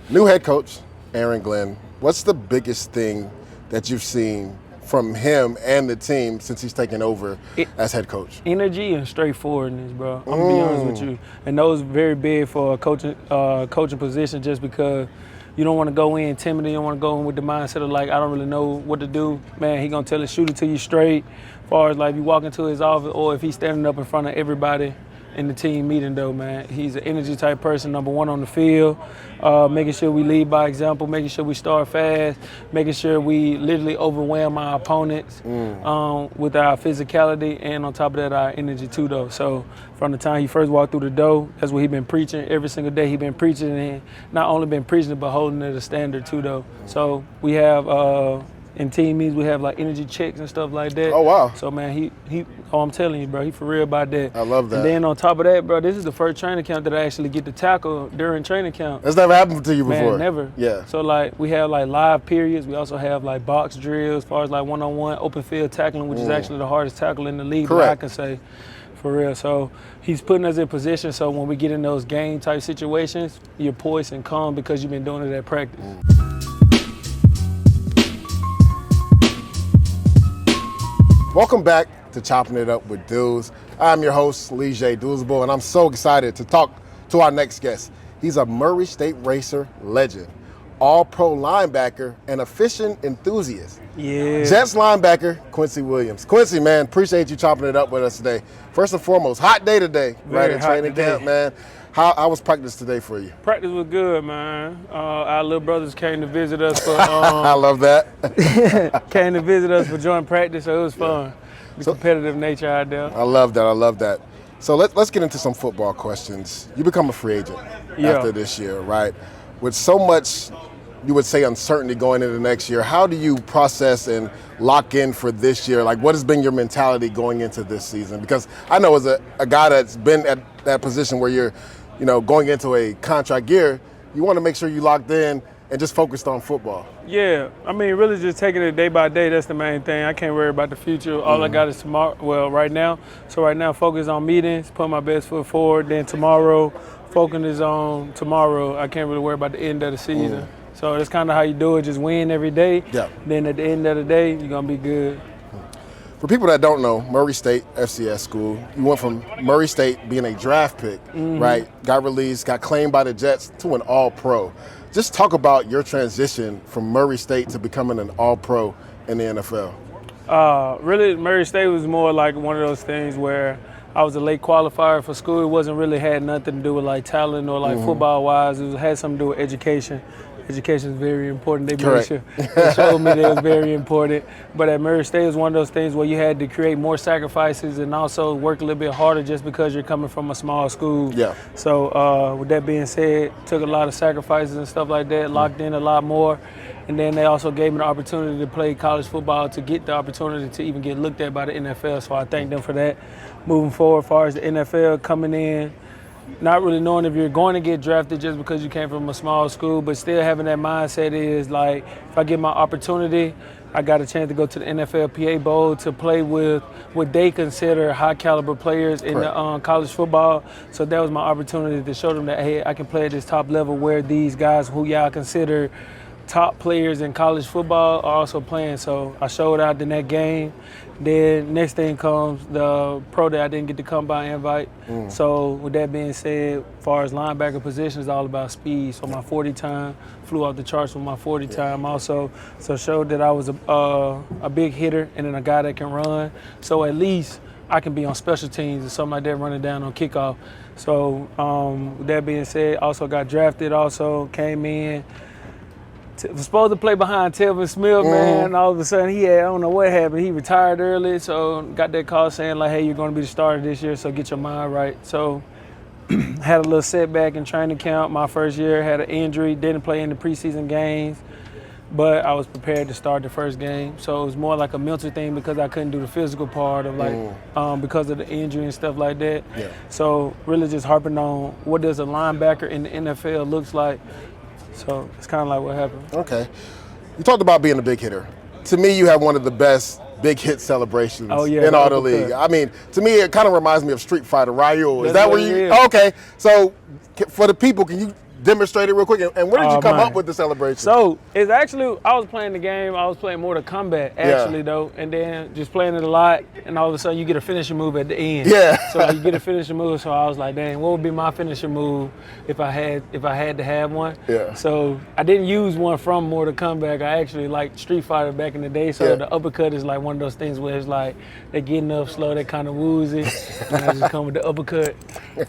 New head coach, Aaron Glenn. What's the biggest thing that you've seen from him and the team since he's taken over as head coach? Energy and straightforwardness, bro. I'm gonna be honest with you, and those are very big for a coaching position, just because you don't want to go in timid. You don't want to go in with the mindset of like, I don't really know what to do. Man, he gonna shoot it to you straight. As far as like you walk into his office, or if he's standing up in front of everybody in the team meeting, though, man, he's an energy type person. Number one on the field, making sure we lead by example, making sure we start fast, making sure we literally overwhelm our opponents with our physicality, and on top of that, our energy too, though. So from the time he first walked through the door, that's what he's been preaching every single day. He's been preaching, and not only been preaching, but holding it a standard too, though. So we have in team meetings, we have like energy checks and stuff like that. Oh, wow. So man, I'm telling you, bro, he for real about that. I love that. And then on top of that, bro, this is the first training camp that I actually get to tackle during training camp. That's never happened to you before. Man, never. Yeah. So like we have like live periods. We also have like box drills as far as like one-on-one open field tackling, which is actually the hardest tackle in the league. Correct. That I can say. For real. So he's putting us in position so when we get in those game type situations, you're poised and calm because you've been doing it at practice. Welcome back to Chopping It Up with Dudes. I'm your host, Lee J. Doozable, and I'm so excited to talk to our next guest. He's a Murray State racer legend, all-pro linebacker, and a fishing enthusiast. Yeah. Jets linebacker, Quincy Williams. Quincy, man, appreciate you chopping it up with us today. First and foremost, hot day today, right in training camp, man. How was practice today for you? Practice was good, man. Our little brothers came to visit us for I love that. came to visit us for joint practice, so it was fun. The competitive nature out there. I love that. So let's get into some football questions. You become a free agent after this year, right? With so much, you would say, uncertainty going into next year, how do you process and lock in for this year? Like, what has been your mentality going into this season? Because I know as a guy that's been at that position where you're, going into a contract year, you want to make sure you locked in and just focused on football. Yeah, I mean, really just taking it day by day, that's the main thing. I can't worry about the future. All I got is tomorrow, right now. So right now, focus on meetings, put my best foot forward. Then tomorrow, focus is on tomorrow. I can't really worry about the end of the season. So that's kind of how you do it, just win every day. Yeah. Then at the end of the day, you're going to be good. For people that don't know, Murray State FCS school, you went from Murray State being a draft pick, right? Got released, got claimed by the Jets to an all-pro. Just talk about your transition from Murray State to becoming an all-pro in the NFL. Really, Murray State was more like one of those things where I was a late qualifier for school. It wasn't really had nothing to do with like talent or like football-wise. It had something to do with education. Education is very important. They made sure they showed me that it was very important. But at Murray State, it was one of those things where you had to create more sacrifices and also work a little bit harder just because you're coming from a small school. Yeah. So with that being said, took a lot of sacrifices and stuff like that, locked in a lot more. And then they also gave me the opportunity to play college football to get the opportunity to even get looked at by the NFL. So I thank them for that. Moving forward, as far as the NFL coming in, not really knowing if you're going to get drafted just because you came from a small school, but still having that mindset is like, if I get my opportunity, I got a chance to go to the NFLPA Bowl to play with what they consider high caliber players in the college football. So that was my opportunity to show them that, hey, I can play at this top level where these guys who y'all consider top players in college football are also playing. So I showed out in that game. Then next thing comes the pro that I didn't get to come by invite. So with that being said, as far as linebacker position, it's all about speed. So my 40 time flew off the charts with my 40 time also. So showed that I was a big hitter and then a guy that can run. So at least I can be on special teams or something like that, running down on kickoff. So with that being said, also got drafted, also came in. Was supposed to play behind Telvin Smith, man. All of a sudden, I don't know what happened. He retired early, so got that call saying, like, hey, you're going to be the starter this year, so get your mind right. So had a little setback in training camp my first year, had an injury, didn't play in the preseason games, but I was prepared to start the first game. So it was more like a mental thing because I couldn't do the physical part of, like, because of the injury and stuff like that. Yeah. So really just harping on what does a linebacker in the NFL looks like. So it's kind of like what happened. Okay. You talked about being a big hitter. To me, you have one of the best big hit celebrations in all the league. I mean, to me, it kind of reminds me of Street Fighter, Ryu. Is that where you? Oh, okay. So for the people, can you demonstrate it real quick? And where did you come man. up with the celebration? So it's actually, I was playing the game. I was playing Mortal Kombat actually though, and then just playing it a lot. And all of a sudden you get a finishing move at the end. Yeah. So you get a finishing move. So I was like, dang, what would be my finishing move if I had to have one? Yeah. So I didn't use one from Mortal Kombat. I actually liked Street Fighter back in the day. So the uppercut is like one of those things where it's like they getting up slow, they kind of woozy, and I just come with the uppercut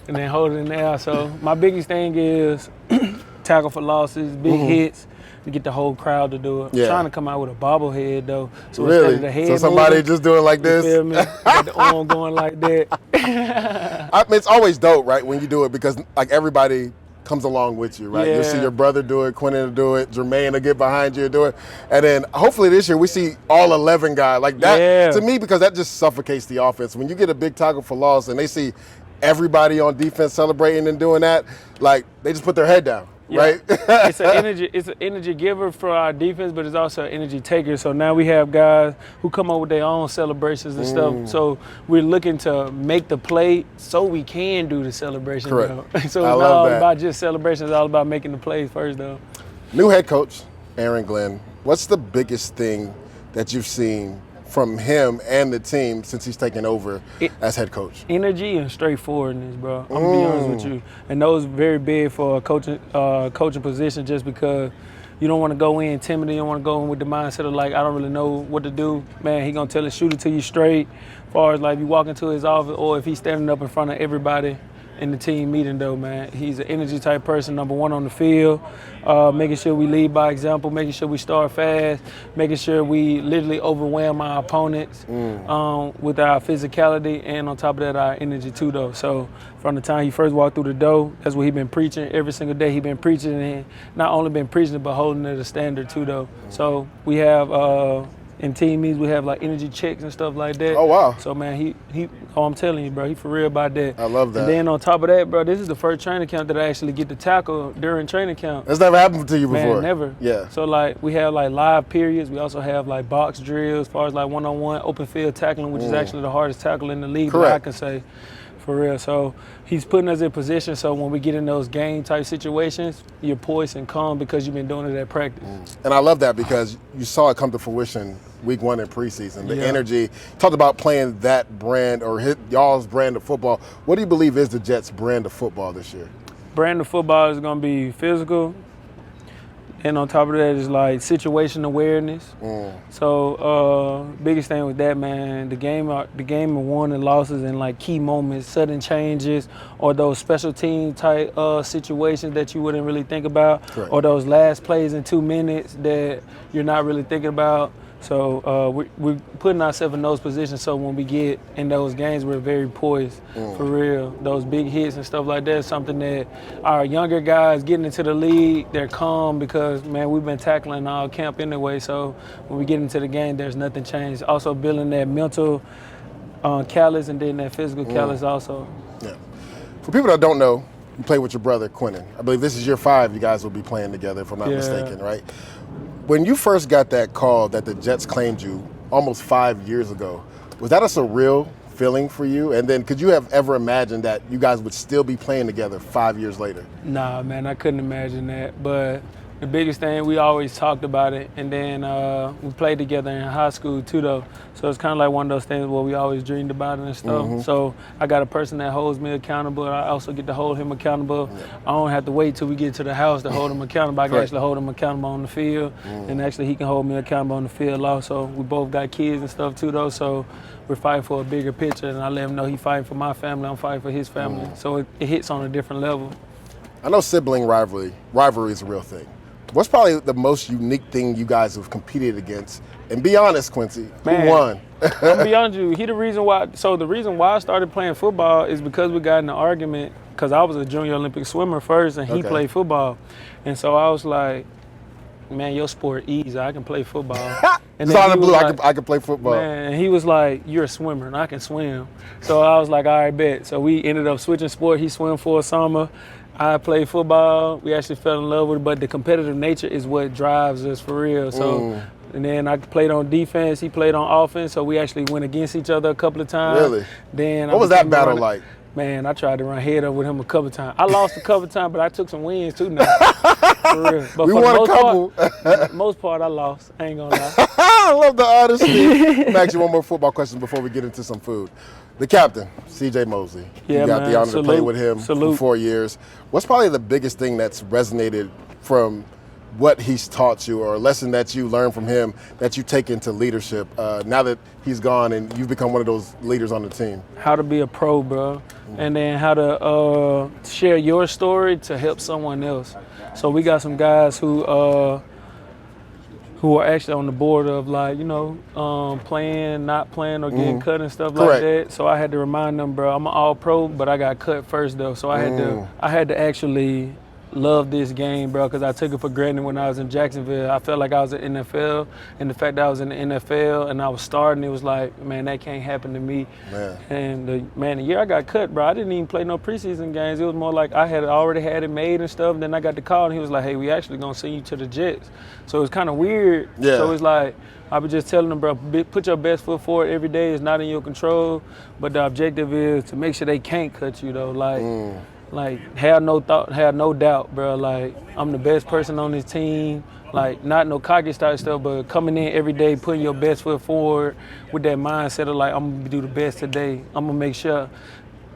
and then hold it in there. So my biggest thing is tackle for losses, big hits, to get the whole crowd to do it. Yeah. I'm trying to come out with a bobblehead though. So Really? instead of the head So somebody moving, just doing like this? you feel me? Got the arm going like that. I mean, it's always dope, right, when you do it because like everybody comes along with you, right? Yeah. You'll see your brother do it, Quentin will do it, Jermaine will get behind you and do it. And then hopefully this year we see all 11 guys. Like that, to me, because that just suffocates the offense. When you get a big tackle for loss and they see everybody on defense celebrating and doing that, like they just put their head down. Yeah. Right? It's an energy giver for our defense, but it's also an energy taker. So now we have guys who come up with their own celebrations and stuff. So we're looking to make the play so we can do the celebration. Correct. Though. So it's I not love all that. about just celebrations, it's all about making the plays first though. New head coach, Aaron Glenn. What's the biggest thing that you've seen from him and the team since he's taken over as head coach? Energy and straightforwardness, bro. I'm gonna be honest with you. And those very big for a coaching position just because you don't want to go in timid. You don't want to go in with the mindset of like, I don't really know what to do. Man, he gonna tell us, shoot it to you straight. As far as like you walk into his office or if he's standing up in front of everybody in the team meeting though, man. He's an energy type person, number one on the field, making sure we lead by example, making sure we start fast, making sure we literally overwhelm our opponents with our physicality and on top of that, our energy too though. So from the time he first walked through the door, that's what he's been preaching. Every single day he's been preaching and not only been preaching it, but holding it a standard too though. So we have, in team meetings, we have like energy checks and stuff like that. Oh, wow. So man, I'm telling you, bro, he for real about that. I love that. And then on top of that, bro, this is the first training camp that I actually get to tackle during training camp. That's never happened to you before. Man, never. Yeah. So like we have like live periods. We also have like box drills as far as like one-on-one open field tackling, which is actually the hardest tackle in the league. Correct. That I can say. For real. So he's putting us in position so when we get in those game type situations, you're poised and calm because you've been doing it at practice. And I love that because you saw it come to fruition week one in preseason. The energy, talked about playing that brand or y'all's brand of football. What do you believe is the Jets' brand of football this year? Brand of football is going to be physical. And on top of that is like situation awareness. So biggest thing with that, man, the game of won and losses and like key moments, sudden changes, or those special team type situations that you wouldn't really think about, Correct. or those last plays in 2 minutes that you're not really thinking about. So we're putting ourselves in those positions so when we get in those games, we're very poised, for real. Those big hits and stuff like that is something that our younger guys getting into the league, they're calm because, man, we've been tackling all camp anyway. So when we get into the game, there's nothing changed. Also building that mental callus and then that physical callus also. Yeah. For people that don't know, you play with your brother, Quentin. I believe this is year 5 you guys will be playing together, if I'm not mistaken, right? When you first got that call that the Jets claimed you almost 5 years ago, was that a surreal feeling for you? And then could you have ever imagined that you guys would still be playing together 5 years later? Nah, man, I couldn't imagine that. But the biggest thing, we always talked about it. And then we played together in high school too, though. So it's kind of like one of those things where we always dreamed about it and stuff. So I got a person that holds me accountable. I also get to hold him accountable. I don't have to wait till we get to the house to hold him accountable. I can actually hold him accountable on the field. And actually he can hold me accountable on the field also. We both got kids and stuff too, though. So we're fighting for a bigger picture. And I let him know he's fighting for my family. I'm fighting for his family. So it hits on a different level. I know sibling rivalry is a real thing. What's probably the most unique thing you guys have competed against? And be honest, Quincy, who won? I'm gonna be honest with you. The reason why I started playing football is because we got in an argument because I was a junior Olympic swimmer first and he played football. And so I was like, man, your sport easy. I can play football. And then the blue, like, I can play football. Man, and he was like, you're a swimmer and I can swim. So I was like, all right, bet. So we ended up switching sport. He swam for a summer. I played football. We actually fell in love with it, but the competitive nature is what drives us for real. So, and then I played on defense. He played on offense. So we actually went against each other a couple of times. Really? Then what was that battle like? Man, I tried to run head up with him a couple times. I lost a couple times, but I took some wins too now. For real. But We for won the a couple. most part, I lost. I ain't gonna lie. I love the honesty. Let me ask you one more football question before we get into some food. The captain, C.J. Mosley. Yeah, you got man. the honor to play with him Salute. for 4 years. What's probably the biggest thing that's resonated from what he's taught you, or a lesson that you learned from him that you take into leadership now that he's gone and you've become one of those leaders on the team? How to be a pro, bro, and then how to share your story to help someone else. So we got some guys who are actually on the board of, like, you know, playing, not playing, or getting cut and stuff like that. So I had to remind them, bro, I'm an all pro, but I got cut first though. So I had to actually love this game, bro, because I took it for granted when I was in Jacksonville. I felt like I was in the NFL, and the fact that I was in the NFL and I was starting, it was like, man, that can't happen to me. Man. And the year I got cut, bro, I didn't even play no preseason games. It was more like I had already had it made and stuff. Then I got the call, and he was like, hey, we actually gonna send you to the Jets. So it was kind of weird. Yeah. So it's like, I was just telling them, bro, put your best foot forward every day. It's not in your control, but the objective is to make sure they can't cut you, though. Like, have no doubt, bro. Like, I'm the best person on this team. Like, not no cocky style stuff, but coming in every day, putting your best foot forward with that mindset of, like, I'm going to do the best today. I'm going to make sure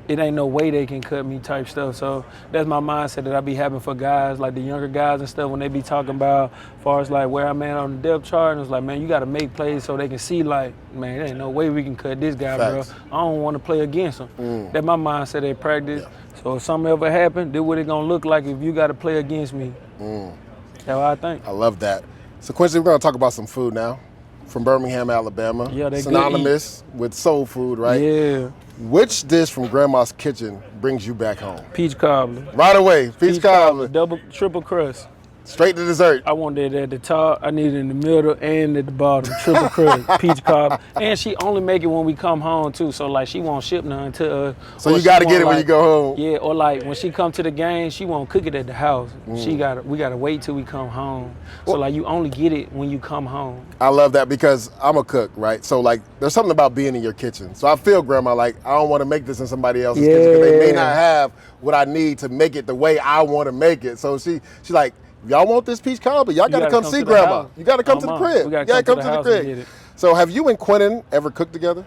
it ain't no way they can cut me type stuff. So that's my mindset that I be having for guys, like the younger guys and stuff, when they be talking about as far as, like, where I'm at on the depth chart. And it's like, man, you got to make plays so they can see, like, man, there ain't no way we can cut this guy, Facts. bro. I don't want to play against him. That's my mindset at practice. Yeah. So if something ever happen, this what it gonna look like if you got to play against me. That's what I think. I love that. So Quincy, we're gonna talk about some food now. From Birmingham, Alabama. Yeah, they synonymous with soul food, right? Yeah. Which dish from Grandma's kitchen brings you back home? Peach cobbler. Right away, peach cobbler. Double, triple crust. Straight to dessert. I want that at the top. I need it in the middle and at the bottom. Triple crust, peach cobbler. And she only make it when we come home too. So, like, she won't ship none to us. So you got to get it when you go home. Yeah, or like when she come to the game, she won't cook it at the house. We gotta wait till we come home. So like, you only get it when you come home. I love that because I'm a cook, right? So like, there's something about being in your kitchen. So I feel, Grandma, like I don't want to make this in somebody else's kitchen because they may not have what I need to make it the way I want to make it. So she's like, y'all want this peach cobbler? Y'all got to come see Grandma. You got to come to the crib. We gotta come to the crib. So have you and Quentin ever cooked together?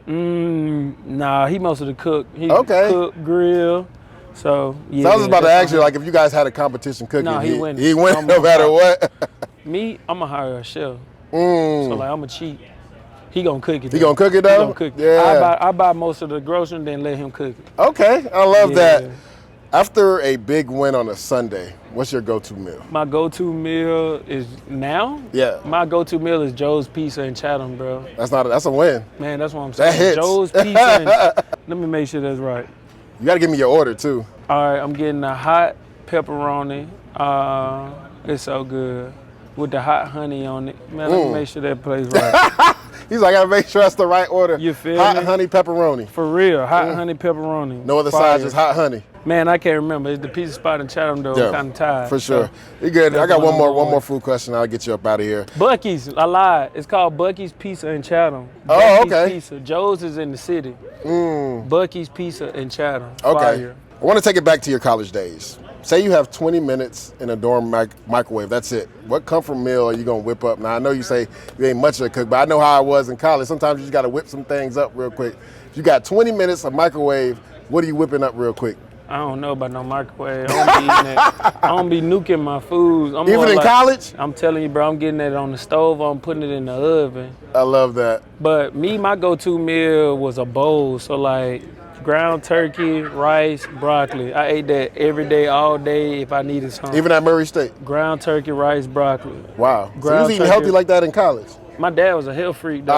Nah, he most of the cook. He cook, grill. So yeah. So I was about to ask you, like, if you guys had a competition cooking, nah, he went no matter what. Me, I'm gonna hire a chef. So like, I'm a cheat. He gonna cook it. He gonna cook it though? He gonna cook it. Yeah. I buy most of the groceries and then let him cook it. Okay, I love that. After a big win on a Sunday, what's your go-to meal? My go-to meal is now? Yeah. My go-to meal is Joe's Pizza in Chatham, bro. That's a win. Man, that's what I'm saying. That hits. Joe's Pizza. Let me make sure that's right. You got to give me your order too. All right, I'm getting a hot pepperoni. It's so good. With the hot honey on it. Man, let me make sure that plays right. He's like, I gotta make sure that's the right order. You feel hot me? Honey pepperoni. For real, hot honey pepperoni. No other sides, just hot honey. Man, I can't remember. It's the pizza spot in Chatham though. Yeah, I'm kind of tired. For sure. You good? I got one more food question. I'll get you up out of here. Bucky's. I lied. It's called Bucky's Pizza in Chatham. Oh, okay. Pizza. Joe's is in the city. Bucky's Pizza in Chatham. Okay. Fire. I want to take it back to your college days. Say you have 20 minutes in a dorm microwave. That's it. What comfort meal are you going to whip up? Now, I know you say you ain't much of a cook, but I know how I was in college. Sometimes you just got to whip some things up real quick. If you got 20 minutes of microwave, what are you whipping up real quick? I don't know about no microwave. I don't be eating that. I don't be nuking my foods. Even in college? I'm telling you, bro, I'm getting that on the stove. I'm putting it in the oven. I love that. But my go-to meal was a bowl. So, like, ground turkey, rice, broccoli. I ate that every day, all day if I needed something. Even at Murray State? Ground turkey, rice, broccoli. Wow. So you was eating healthy like that in college? My dad was a health freak, though.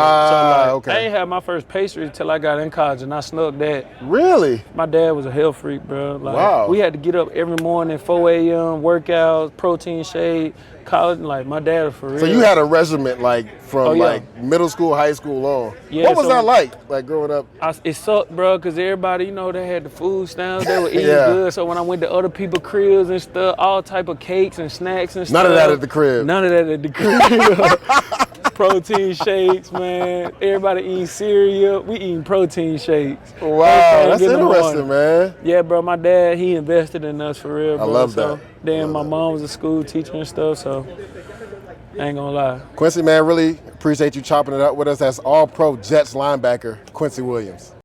Okay. I ain't had my first pastry until I got in college, and I snuck that. Really? My dad was a health freak, bro. Like, wow. We had to get up every morning, 4 a.m., workouts, protein shake, college. Like, my dad was for real. So you had a regimen, like, from, like, middle school, high school on. Yeah, what was that like growing up? It sucked, bro, because everybody, they had the food stamps. They were eating good. So when I went to other people's cribs and stuff, all type of cakes and snacks and stuff. None of that at the crib. None of that at the crib. protein shakes, man. Everybody eating cereal. We eating protein shakes. Wow, that's interesting, man. Yeah, bro. My dad, he invested in us for real, bro. I love that. Then my mom was a school teacher and stuff, so I ain't gonna lie. Quincy, man, really appreciate you chopping it up with us. That's All-Pro Jets linebacker, Quincy Williams.